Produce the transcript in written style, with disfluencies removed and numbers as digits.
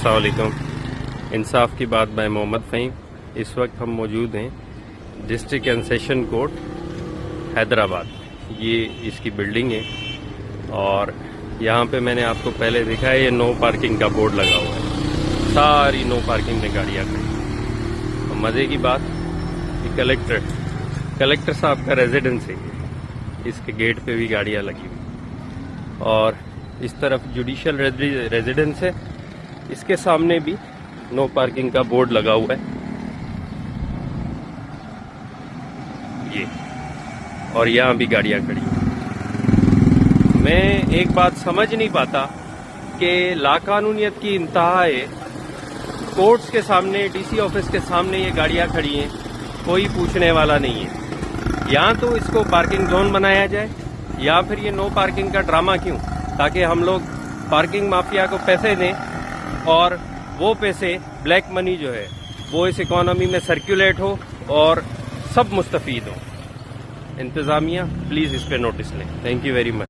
अस्सलाम वालेकुम। इंसाफ की बात मैं मोहम्मद फ़हीम। इस वक्त हम मौजूद हैं district and session court Hyderabad. ये इसकी बिल्डिंग है और यहाँ पे मैंने आपको पहले दिखा है, ये नो पार्किंग का बोर्ड लगा हुआ है। सारी नो पार्किंग में गाड़ियाँ खड़ी। और मज़े की बात, ये कलेक्टर साहब का रेजिडेंस है। इसके गेट पे भी गाड़ियाँ लगी हुई और इस तरफ जुडिशियल रेजिडेंस है, इसके सामने भी नो पार्किंग का बोर्ड लगा हुआ है ये, और यहाँ भी गाड़ियाँ खड़ी हैं। मैं एक बात समझ नहीं पाता कि लाकानूनियत की इंतहा है। कोर्ट्स के सामने, डीसी ऑफिस के सामने ये गाड़ियाँ खड़ी हैं, कोई पूछने वाला नहीं है। या तो इसको पार्किंग जोन बनाया जाए या फिर ये नो पार्किंग का ड्रामा क्यों, ताकि हम लोग पार्किंग माफिया को पैसे दें और वो पैसे, ब्लैक मनी जो है, वो इस इकोनॉमी में सर्कुलेट हो और सब मुस्तफीद हो। इंतज़ामिया प्लीज़ इस पे नोटिस लें। Thank you very much.